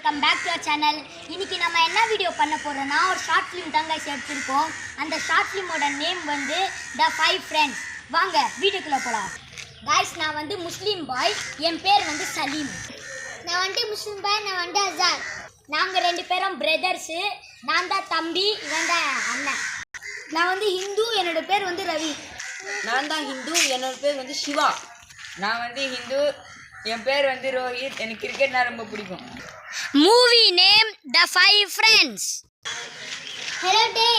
Welcome back to our channel. இன்னைக்கு நம்ம என்ன வீடியோ பண்ண போறோம்னா ஒரு ஷார்ட் ஃபிலிம் தாங்க எடுத்துருக்கோம். அந்த ஷார்ட் ஃபிலிமோட நேம் வந்து த 5 ஃப்ரெண்ட்ஸ். வாங்க வீடியோக்குள்ள போலாம். गाइस நான் வந்து முஸ்லீம் பாய், என் பேர் வந்து சலீம். நான் வந்து முஸ்லீம் பாய், நான் வந்து அசார். நாங்க ரெண்டு பேரும் பிரதர்ஸ். நான் தான் தம்பி, இவன் தான் அண்ணன். நான் வந்து ஹிந்து, என்னோட பேர் வந்து ரவி. நான் தான் ஹிந்து, என்னோட பேர் வந்து சிவா. நான் வந்து ஹிந்து, என் பேர் வந்து ரோஹித். எனக்கு கிரிக்கெட்னா ரொம்ப பிடிக்கும். Movie name the 5 friends. Hello டே.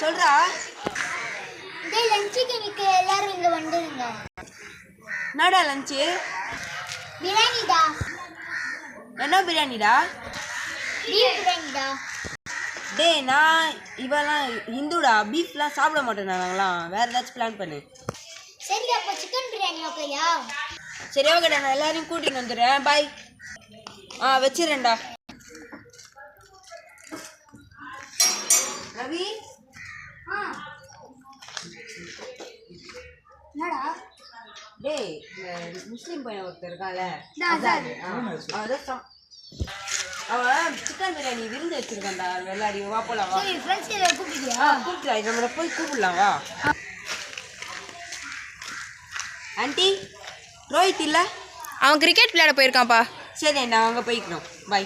சொல்றா. டே லஞ்சுக்கு இன்னைக்கு எல்லாரும் இங்க வந்துருங்க. என்னடா லஞ்சு? பிரியாணிடா. என்ன பிரியாணிடா? பீஃப் பிரியாணிடா. டே நான் இவெல்லாம் ஹிந்துடா, பீஃப்லாம் சாப்பிட மாட்டோம் நாங்களாம். வேறு ஏதாச்சும் பிளான் பண்ணு. சரி அப்போ சிக்கன் பிரியாணி ஓகேயா? சரி ஓகேடா, நான் எல்லாரையும் கூட்டிகிட்டு வந்துடுறேன். பாய். வச்சிடறேன்டா. ரவி என்னடா? டேய் முஸ்லீம் பையன் ஒருத்தர் இருக்கான்ல, அவன் சிக்கன் பிரியாணி விருந்து வச்சிருக்கான்டா. வெள்ளாடி வா போலாம். வா ஃப்ரெண்ட்ஸ் எல்லாம் கூப்பிடுறியா? கூப்பிட்டு நம்மளை போய் கூப்பிடலாம். வா. ஆண்டி ரோஹித் இல்லை, அவன் கிரிக்கெட் விளையாட போயிருக்கான்ப்பா. சரி நான் அங்கே போய்க்கிறோம். பாய்.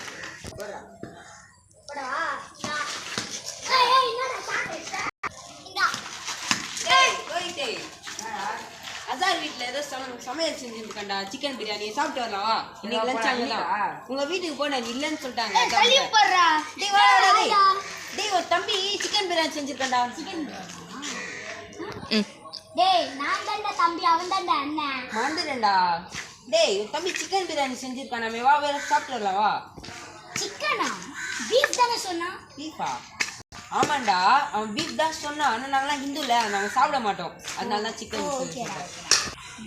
அசார் வீட்டில் ஏதோ சமையல் செஞ்சுருக்கேன்டா, சிக்கன் பிரியாணி. சாப்பிட்டு வரலாவா? இன்னைக்கு லஞ்ச் அங்கே தான். உங்கள் வீட்டுக்கு போனேன் இல்லைன்னு சொல்லிட்டாங்க. டேய் ஒரு தம்பி சிக்கன் பிரியாணி செஞ்சுருக்கேன்டா. டேய் நான் தான்டா தம்பி, அவன் தான்டா அண்ணன். மறந்துட்டேன்டா. டேய் ஒரு தம்பி சிக்கன் பிரியாணி செஞ்சுருக்கானே, வா வேற சாப்பிட்டு வரலாவா? சிக்கனா? பீஃப் தானே சொன்னா? பீஃபா? ஆமாண்டா, அவன் பீஃப் தான் சொன்னான். ஆனால் நாங்களாம் ஹிந்து இல்லை, நாங்கள் சாப்பிட மாட்டோம். அதனால தான் சிக்கன்.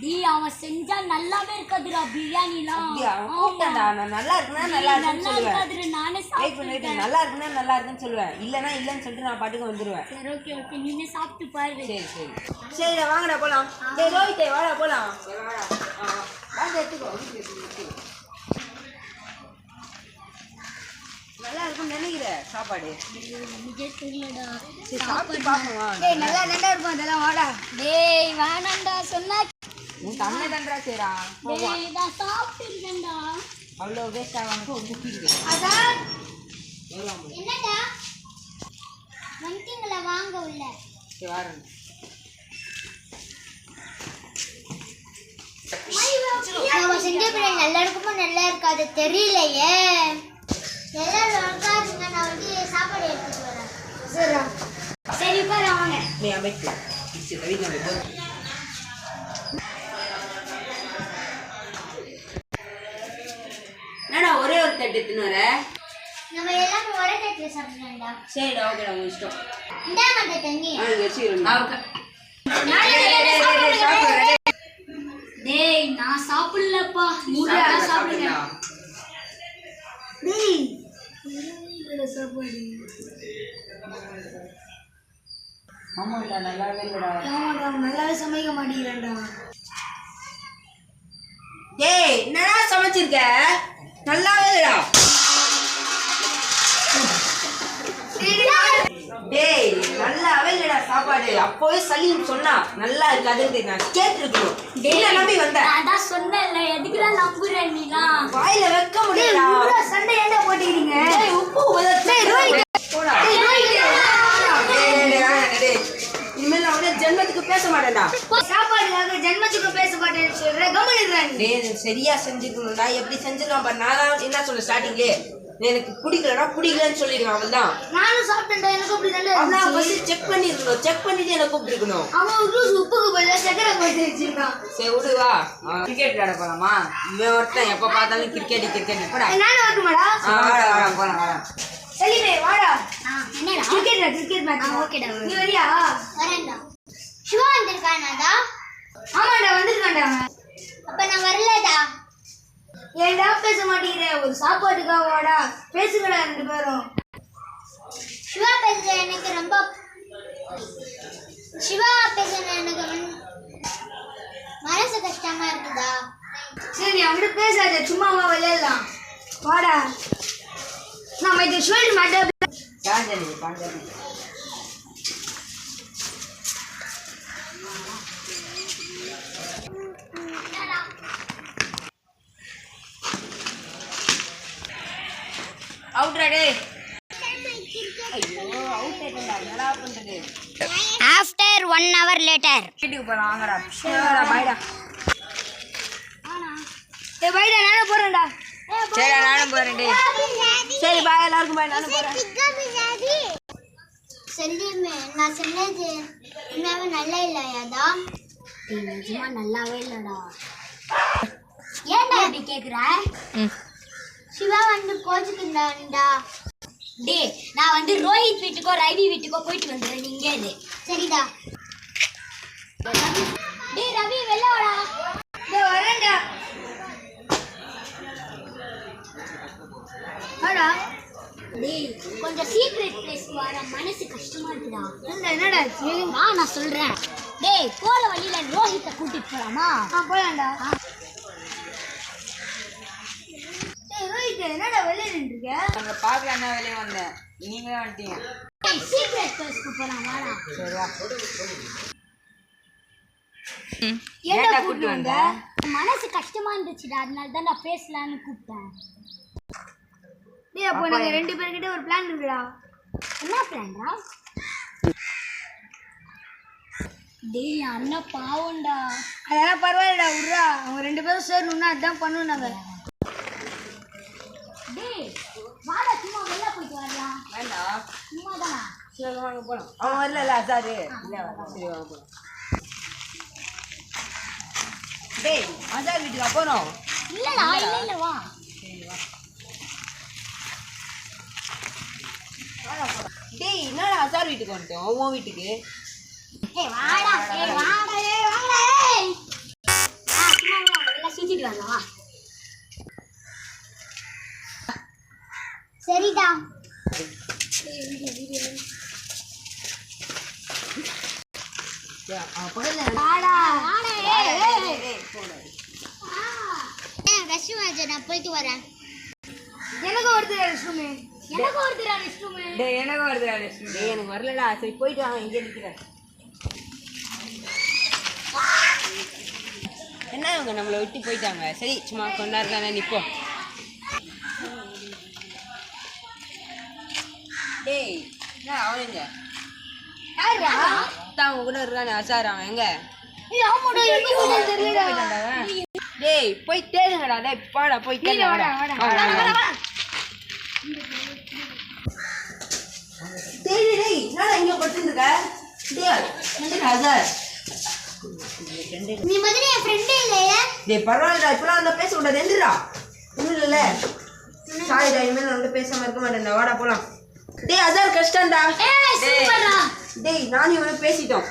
டி அவன் செஞ்சா நல்லாவே இருக்காதுடா பிரியாணிலாம். கூப்பிட்டேன்டா, நான் நல்லா இருக்குன்னா நல்லா இருக்குன்னு சொல்லுவேன். நானே வெயிட் பண்ணிட்டு நல்லா இருக்குன்னா நல்லா இருக்குன்னு சொல்லுவேன். இல்லைன்னா இல்லைன்னு சொல்லிட்டு நான் பாட்டுக்கு வந்துடுவேன். சரி ஓகே ஓகே, நீனே சாப்பிட்டு பாரு. சரி சரி சரிடா, வாங்கடா போகலாம். டேய் ரோஹித்தே வாடா போகலாம். வாங்க எடுத்துக்கோ. நல்லா இருக்கும்னு நினைக்கிறேன் சாப்பாடு. நமக்கே தெரியலடா. சரி சாப்பிட்டு பார்ப்போம். டேய் நல்லா இருக்கும் அதெல்லாம். வாடா. டேய் வேணாம்டா சொன்னா. உன் தண்ணி தண்டா சேரா. டேய் நான் சாப்பிட்டு இருக்கேன்டா. அவ்வளோ வேஸ்ட் ஆகாம ஒரு குப்பிடுது. அதான் என்னடா வந்துங்களா? வாங்க உள்ள. சரி வாரேன். நம்ம செஞ்ச பிரியாணி நல்லா இருக்குமோ நல்லா இருக்காது தெரியலையே. எல்லாரும் உட்காருங்க, நான் வந்து சாப்பாடு எடுத்துட்டு வரேன். சரி சரி உட்கார வாங்க. நீ அமைக்கு. சரி ரவி நம்ம போ. என்னடா ஒரே ஒரு தட்டு எடுத்துன்னு வர? நம்ம எல்லாரும் ஒரே தட்டுல சாப்பிடலாம்டா. சரிடா ஓகேடா, உங்க இஷ்டம். இந்தாங்க அந்த தண்ணி. டேய் நான் சாப்பிடலப்பா, நீங்க சாப்பிடுங்க. டேய் இல்லடா சாப்பாடு. ஆமாண்டா நல்லாவே இல்லடா. ஆமாடா நல்லாவே சமைக்க மாட்டேங்கிறேன்டா. டேய் என்னடா சமைச்சிருக்க? நல்லாவே இல்லடா. டேய் நல்லாவே இல்லடா சாப்பாடு. அப்போவே சலீம் சொன்னா நல்லா இருக்காதுன்னு நான் கேட்டுருக்கணும். என்ன நம்பி வந்த? நான் தான் சொன்னேன்ல, எதுக்குடா நம்புற நீலாம்? வாயில வைக்க முடியலடா. இவ்வளவு சண்டை ஏன்டா போட்டுக்கிறீங்க? டேய் உப்பு உதச்சு போடா. இனிமேல் நான் வந்து ஜென்மத்துக்கு பேச மாட்டேன்டா. சாப்பாடுக்காக ஜென்மத்துக்கு பேச மாட்டேன்னு சொல்ற, கம்முனுறாங்க. டேய் சரியா செஞ்சுக்கணும்டா. எப்படி செஞ்சிடலாம் பாரு. நான் தான் என்ன சொன்னேன் ஸ்டார்டிங்லே, எனக்கு பிடிக்கலடா பிடிக்கலன்னு சொல்லிடுவேன். அவள் தான். நானும் சாப்பிட்டேன்டா, எனக்கு அப்படி தானே அதான் இருந்துச்சு. ஃபர்ஸ்ட் செக் பண்ணிருக்கணும். செக் பண்ணிட்டு என்ன கூப்பிட்டுருக்கணும். அவன் ஒரு ரூஸ் உப்புக்கு பதிலா சக்கரை போட்டு வச்சிருக்கான். சரி விடுவா. கிரிக்கெட் விளையாட போலாமா? இவன் ஒருத்தன் எப்ப பார்த்தாலும் கிரிக்கெட் போடா. நானும் வரட்டுமாடா? போலாம். சலிமே வாடா. என்னடா? Cricket match. ஓகேடா. நீ வரியா? வரேன்டா. சிவா வந்திருக்கானாடா? ஆமாடா வந்திருக்கான்டா. அப்ப நான் வரலடா. ஏன்டா பேச மாட்டேங்கிற? ஒரு சாப்பாட்டுக்காக வாடா, பேசுங்கடா ரெண்டு பேரும். சிவா பேச எனக்கு ரொம்ப மனசு கஷ்டமா இருக்குதா? சரி நீ அவங்கிட்ட பேசாத, சும்மாவா விளையாடலாம். வாடா நம்ம இது ஷோல்டர் மாட்ட அவுட்ரா டேய் ஐயோ அவுட் ஆயிட்டா என்னடா பண்றது ஆஃப்டர் 1 hour லேட்டர் வீட்டுக்கு போலாம் வாங்கடா பைடா ஏய் பைடா நானே போறேன்டா சரி நானும் போறேன் டேய் சரி பாய் எல்லாருக்கும் பாய் நானும் போறேன் செல்லிமே நான் சொன்னது உண்மையாவே நல்லா இல்லையாடா நிஜமா நல்லாவே இல்லடா ஏன்டா இப்படி கேக்குற சிவா வந்து கோச்சுக்குண்டாண்டா டேய் நான் வந்து ரோஹித் வீட்டுக்கோ ரவி வீட்டுக்கோ போயிட்டு வந்துடுறேன் நீங்க இது சரிடா டேய் ரவி வெளில வாடா டேய் வரேன்டா வாடா டேய் கொஞ்சம் சீக்ரெட் பிளேஸ் வர மனசு கஷ்டமா இருக்குடா என்னடா நான் சொல்றேன் டேய் போற வழியில ரோஹித்தை கூட்டிட்டு போலாமா போலாம்டா டேய் ரோஹித் என்னடா வெளிய நின்னுங்க அங்க பார்க்கல என்ன வெளிய வந்தேன் நீங்களே வந்துட்டீங்க டேய் சீக்ரெட் பிளேஸ்க்கு போலாம் வாடா சரி வா ஏன்டா கூட்டி வந்த மனசு கஷ்டமா இருந்துச்சுடா அதனால தான் நான் பேசலாம்னு கூப்பிட்டேன் டேய் அப்போ நாங்க ரெண்டு பேர்கிட்ட ஒரு பிளான் இருக்குடா என்ன பிளான்டா டேய் அண்ணா பாவம்டா அதெல்லாம் பரவாயில்லடா விட்றா அவங்க ரெண்டு பேரும் சேரணும்னா அதான் பண்ணுனாங்க டேய் வாடா சும்மா வெளில போயிட்டு வரலாம் வேண்டாம் சும்மா தானா சரி வாங்க போலாம் அவன் வரல அசாரு இல்ல சரி வாங்க போலாம் டேய் அசார் வீட்டுக்கு போறோம் இல்லடா இல்ல வா டேய் என்னடா அசார் வீட்டுக்கு வந்துட்டோம் உன் வீட்டுக்கு ஏய் வாடா வாடா சும்மா வெளில சுத்திட்டு வரலாம் வா சரிடா வாடா ரஷ்வாஜா நான் போயிட்டு வரேன் எனக்கு ஒருத்தர் ரெஸ்ட்ரூம் எனக்கு ஒருத்தர் ரெஸ்ட்ரூம் டேய் எனக்கு வருதுடா டேய் எனக்கு வரலடா சரி போயிட்டு வாங்க இங்கே நிற்கிறேன் என்ன இவங்க நம்மளை விட்டு போயிட்டாங்க சரி சும்மா கொண்டாரு தானே நிற்போம் டேய் என்ன அவனுங்க யாரா அவங்க கூட இருக்கானே அசார் அவன் எங்க ஏய் ஆமாடா எனக்கு ஒருத்தர் தெரியலடா போயிட்டான்டா அவன்? டேய் போய் தேடுங்கடா டேய் பாடா போய் தேடு வாடா வாடா டேய் டேய் என்னடா இங்க படுத்துருக்க டேய் என்னடா அசார் நீ முதல்ல என் ஃப்ரெண்டே இல்லையா டேய் பரவாயில்லடா இப்பலாம் வந்து பேச கூடாது எந்திரா ஒன்றும் இல்லைல்ல சாரிடா இனிமேல் நான் வந்து பேசாம இருக்க மாட்டேன்டா வாடா போலாம் டேய் அசார் கஷ்டம்டா ஏய் சூப்பர்டா டேய் நானும் இவனும் பேசிட்டோம்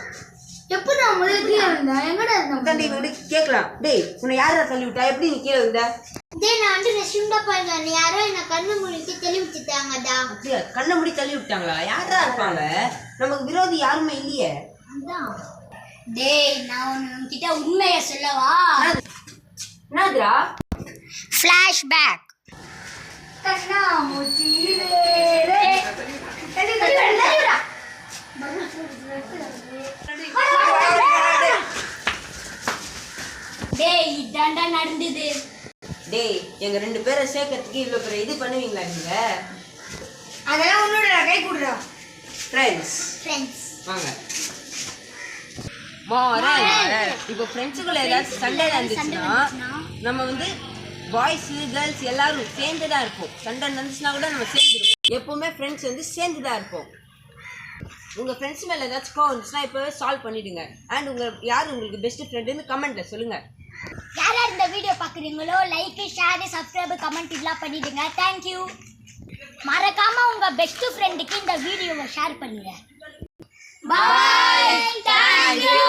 எப்படா முதல்ல கீழ வந்தா எங்கடா இருந்தா அதான் இவனுக்கு கேட்கலாம் டேய் உன்னை யாரா தள்ளி விட்டா எப்படி நீ கீழே இருந்த டேய் நான் வந்து ரெஸ்ட்ரூம் தான் போயிருந்தேன் யாரோ என்ன கண்ணு மூடிட்டு தெளிவிச்சுட்டாங்கடா அப்படியா கண்ணை மூடி தள்ளி விட்டாங்களா யாரா இருப்பாங்க நமக்கு விரோதி யாருமே இல்லையே அதான் டேய் நான் உன்கிட்ட உண்மையை சொல்லவா என்னதுடா ஃபிளாஷ்பேக் கண்ணா மூச்சிலே டேய் இதாண்டா நடந்தது டேய் எங்க ரெண்டு பேரை சேர்க்கறதுக்கு இவ்வளவு பெரிய இது பண்ணுவீங்களா நீங்க அதெல்லாம் உன்னோட கை குடுறா ஃப்ரெண்ட்ஸ் வாங்க இப்போ ஃப்ரெண்ட்ஸுக்குள்ள ஏதாவது சண்டை நடந்துச்சுன்னா நம்ம வந்து பாய்ஸ் கேர்ள்ஸ் எல்லாரும் சேர்ந்து தான் இருப்போம் சண்டை நடந்துச்சுன்னா கூட நம்ம சேர்ந்துருவோம் எப்பவுமே ஃப்ரெண்ட்ஸ் வந்து சேர்ந்து தான் இருப்போம் உங்கள் ஃப்ரெண்ட்ஸ் மேலே ஏதாச்சும் கோவம் இருந்துச்சுன்னா இப்போவே சால்வ் பண்ணிவிடுங்க அண்ட் யார் உங்களுக்கு பெஸ்ட் ஃப்ரெண்டுன்னு கமெண்ட்டில் சொல்லுங்கள் யார் யார் இந்த வீடியோ பார்க்குறீங்களோ லைக் ஷேர் சப்ஸ்கிரைப் கமெண்ட் இதெல்லாம் பண்ணிடுங்க தேங்க்யூ மறக்காம உங்க பெஸ்ட் ஃப்ரெண்டுக்கு இந்த வீடியோவை ஷேர் பண்ணுங்க பாய் தேங்க்யூ